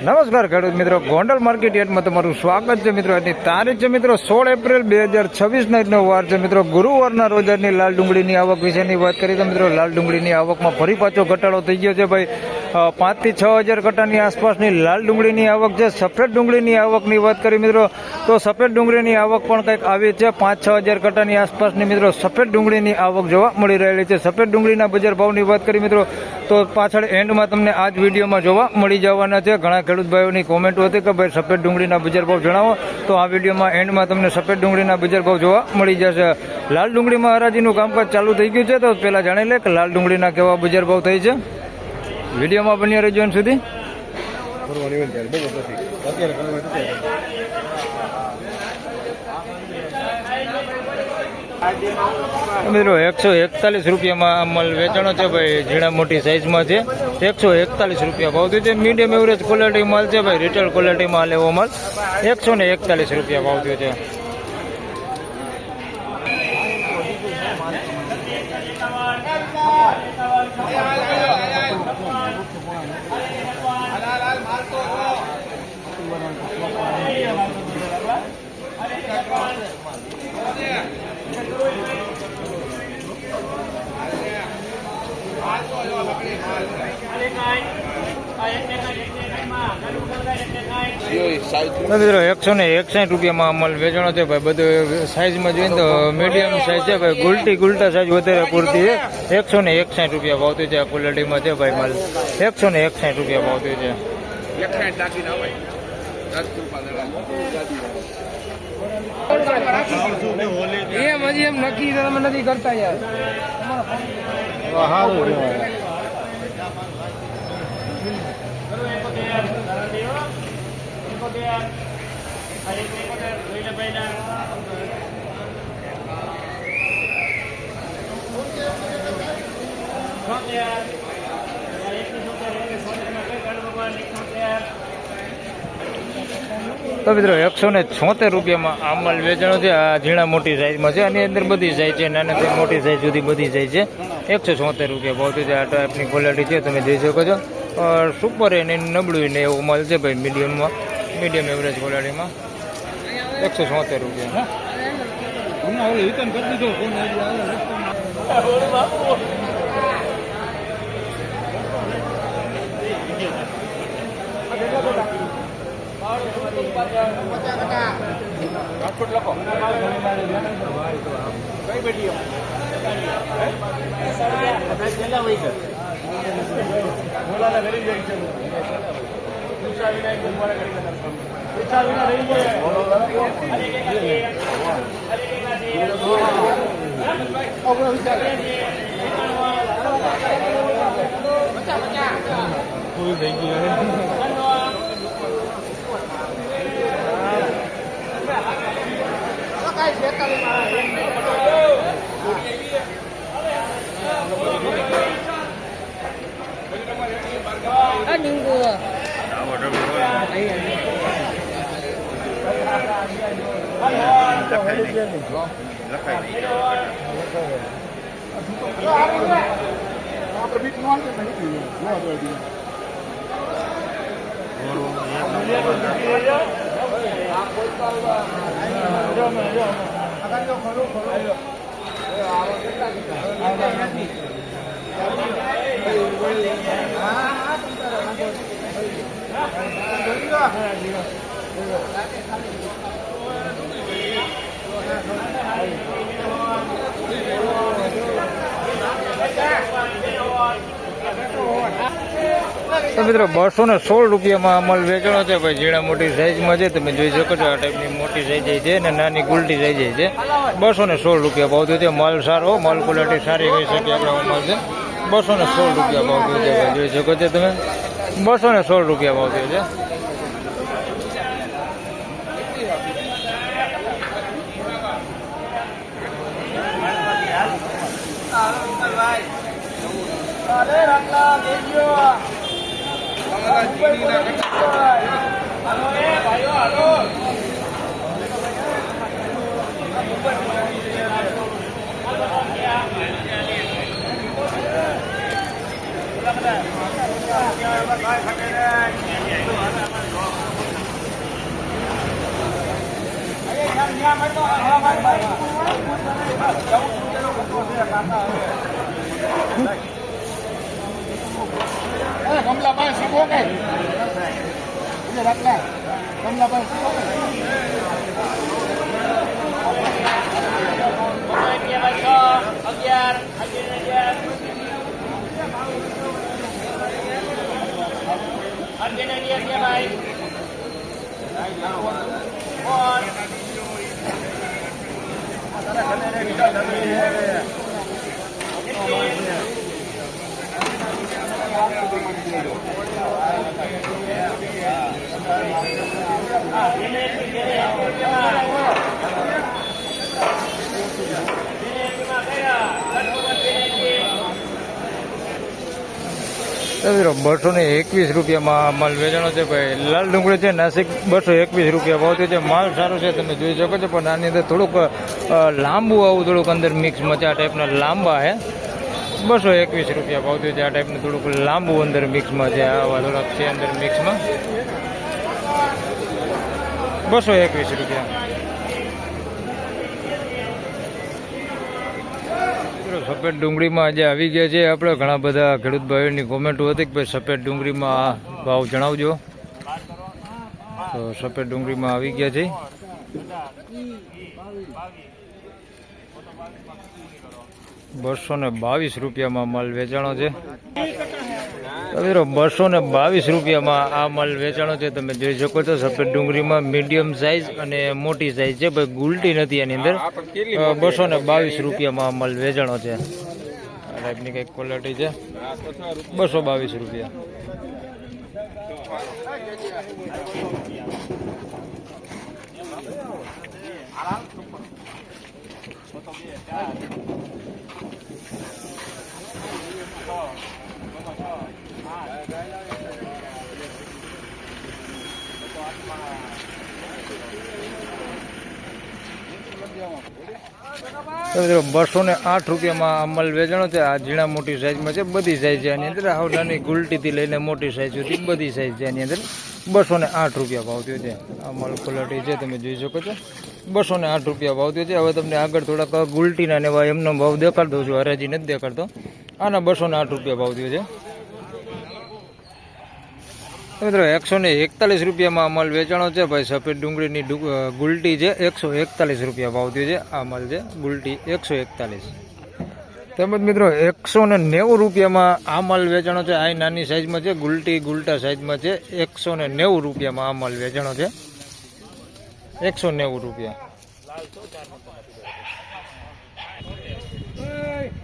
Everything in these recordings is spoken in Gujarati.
નમસ્કાર ખેડૂત મિત્રો, ગોંડલ માર્કેટ યાર્ડમાં તમારું સ્વાગત છે મિત્રો. આજની તારીખ છે મિત્રો 16 એપ્રિલ 2026 આજનો વાર છે મિત્રો. ગુરુવારના રોજ આજની લાલ ડુંગળીની આવક વિશેની વાત કરીએ તો મિત્રો લાલ ડુંગળીની આવકમાં ફરી પાછો ઘટાડો થઈ ગયો છે ભાઈ. 5 થી 6 હજાર કટ્ટાની આસપાસની લાલ ડુંગળીની આવક છે. સફેદ ડુંગળીની આવકની વાત કરીએ મિત્રો તો સફેદ ડુંગળીની આવક પણ કંઈક આવી છે. 5-6 હજાર કટ્ટાની આસપાસની મિત્રો સફેદ ડુંગળીની આવક જોવા મળી રહેલી છે. સફેદ ડુંગળીના બજાર ભાવની વાત કરીએ મિત્રો તો પાછળ એન્ડમાં તમને આ જ વિડીયોમાં જોવા મળી જવાના છે. ઘણા ખેડૂત ભાઈઓની કોમેન્ટ હતી કે ભાઈ સફેદ ડુંગળીના બજાર ભાવ જણાવો, તો આ વિડીયોમાં એન્ડમાં તમને સફેદ ડુંગળીના બજાર ભાવ જોવા મળી જશે. લાલ ડુંગળીમાં હરાજીનું કામકાજ ચાલુ થઈ ગયું છે, તો પહેલાં જાણી લે કે લાલ ડુંગળીના કેવા બજાર ભાવ થઈ છે. વિડીયોમાં બન્યા રહેજો અંત સુધી. મિત્રો 141 રૂપિયામાં આ માલ વેચાણો છે ભાઈ. ઝીણા મોટી સાઇઝમાં છે. 141 રૂપિયા ભાવ થયો છે. મીડિયમ એવરેજ ક્વોલિટી માલ છે ભાઈ. રિટેલ ક્વોલિટીમાં લેવો માલ 141 રૂપિયા ભાવ થયો છે. મિત્રો 161 રૂપિયામાં અમલ વેચાણો છે ભાઈ. બધું સાઈઝમાં જોઈએ તો મીડિયમ સાઈઝ છે ભાઈ. ગુલટા સાઈઝ વધારે પૂરતી છે. 161 રૂપિયા ભાવતી છે. આ ક્વોલિટીમાં છે ભાઈ માલ. 161 રૂપિયા ભાવતી છે. એમ નક્કી તમે નથી કરતા યાર. તો મિત્રો 176 રૂપિયામાં આ માલ વેચાણો છે. આ ઝીણા મોટી સાઈઝમાં છે. આની અંદર બધી સાઈઝ છે, નાનાથી મોટી સાઈઝ સુધી બધી સાઈઝ છે. 176 રૂપિયા ભાવતી છે. આ ટાઈપની ક્વોલિટી છે, તમે જોઈ શકો છો. સુપર એને નબળું ને એવો માલ છે ભાઈ. મીડિયમ એવરેજ ક્વોલિટીમાં 176 રૂપિયા. તો મિત્રો 216 રૂપિયામાં અમલ વેચાણો છે ભાઈ. ઝીણા મોટી સાઈઝમાં છે, તમે જોઈ શકો છો. આ ટાઈપની મોટી સાઈઝ છે અને નાની ગુલટી સાઈઝ છે. 216 રૂપિયા ભાવ થયો છે. માલ સારો, માલ ક્વોલિટી સારી કહી શકીએ આપણે. માલ છે 216 રૂપિયા ભાવ થયો છે ભાઈ. જોઈ શકો છો તમે. 216 રૂપિયા ભાવ થયો છે. તો કમલાભાઈ શીખો કે રાખલા કમલાભાઈ શીખો કે 221 રૂપિયામાં માલ વેચાણો છે ભાઈ. લાલ ડુંગળી છે નાસિક 221 રૂપિયા ભાવતી છે. માલ સારો છે, તમે જોઈ શકો છો, પણ આની અંદર થોડુંક લાંબુ આવું થોડુંક અંદર મિક્સમાં છે. આ ટાઈપના લાંબા હે 221 રૂપિયા ભાવતી છે. આ ટાઈપનું થોડુંક લાંબુ અંદર મિક્સમાં છે. આવા થોડાક છે અંદર મિક્સમાં 221 રૂપિયા. સફેદ ડુંગળીમાં આજે આવી ગયા છે આપણે. ઘણા બધા ખેડૂત ભાઈઓની કોમેન્ટો હતી કે ભાઈ સફેદ ડુંગળીમાં ભાવ જણાવજો. તો સફેદ ડુંગળીમાં આવી ગયા છે. ₹222 રૂપિયામાં માલ વેચાણો છે. 222 રૂપિયામાં આ માલ વેચાણો છે. તમે જોઈ શકો છો સફેદ ડુંગળીમાં મીડિયમ સાઇઝ અને મોટી સાઇઝ છે ભાઈ. ગુલટી નથી એની અંદર. 222 રૂપિયામાં આ માલ વેચાણો છે. આ ટાઈપની કંઈક ક્વોલિટી છે. 222 રૂપિયા. ₹208 રૂપિયામાં અમલ વેચાણો છે. આ ઝીણા મોટી સાઈઝમાં છે. બધી સાઈઝ છે આની અંદર. આવ નાની ગુલટીથી લઈને મોટી સાઈઝ સુધી બધી સાઈઝ છે આની અંદર. 208 રૂપિયા ભાવ થયો છે. આ માલ ક્વોલિટી છે, તમે જોઈ શકો છો. 208 રૂપિયા ભાવ થયો છે. હવે તમને આગળ થોડાક ગુલટીના ને એવા એમનો ભાવ દેખાડતો છું. હરાજી નથી દેખાડતો. આના 208 રૂપિયા ભાવ થયો છે. મિત્રો 141 રૂપિયામાં માલ વેચાણો છે ભાઈ. સફેદ ડુંગળીની ગુલટી છે. 141 રૂપિયા ભાવ થયો છે. આ માલ છે ગુલટી 141. તેમજ મિત્રો 190 રૂપિયામાં આ માલ વેચાણો છે. આ નાની સાઈઝમાં છે. ગુલટી ગુલટા સાઈઝમાં છે. 190 રૂપિયામાં આ માલ વેચાણો છે. 190 રૂપિયા.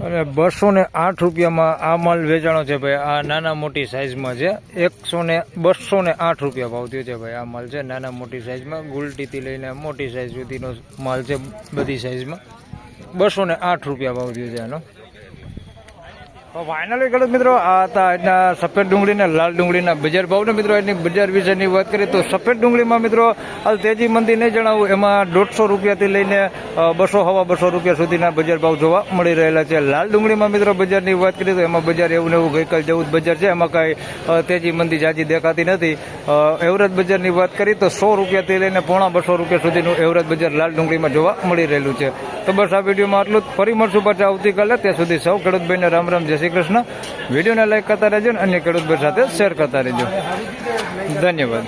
અને 208 રૂપિયામાં આ માલ વેચાણો છે ભાઈ. આ નાના મોટી સાઈઝમાં છે. 208 રૂપિયા ભાવ થયો છે ભાઈ. આ માલ છે નાના મોટી સાઈઝમાં. ગુલટીથી લઈને મોટી સાઈઝ સુધીનો માલ છે બધી સાઈઝમાં. 208 રૂપિયા ભાવ થયો છે આનો. તો ફાઇનલી ખેડૂત મિત્રો આ હતા આજના સફેદ ડુંગળીના લાલ ડુંગળીના બજાર ભાવને. મિત્રો આજની બજાર વિશેની વાત કરીએ તો સફેદ ડુંગળીમાં મિત્રો હાલ તેજી મંદી નહીં જણાવું. એમાં 150 રૂપિયાથી લઈને 200 સવા 200 રૂપિયા સુધીના બજાર ભાવ જોવા મળી રહેલા છે. લાલ ડુંગળીમાં મિત્રો બજારની વાત કરીએ તો એમાં બજાર એવું ને એવું ગઈકાલ જેવું જ બજાર છે. એમાં કાંઈ તેજી મંદી જાજી દેખાતી નથી. એવરેજ બજારની વાત કરીએ તો 100 રૂપિયાથી લઈને પોણા 200 રૂપિયા સુધીનું એવરેજ બજાર લાલ ડુંગળીમાં જોવા મળી રહેલું છે. તો બસ આ વિડીયોમાં આટલું જ. ફરી મળશું પાછા આવતીકાલે. ત્યાં સુધી સૌ ખેડૂતભાઈને રામ રામ, જય શ્રી કૃષ્ણ. વિડીયોને લાઈક કરતા રહેજો અને અન્ય ખેડૂતભાઈ સાથે શેર કરતા રહેજો. ધન્યવાદ.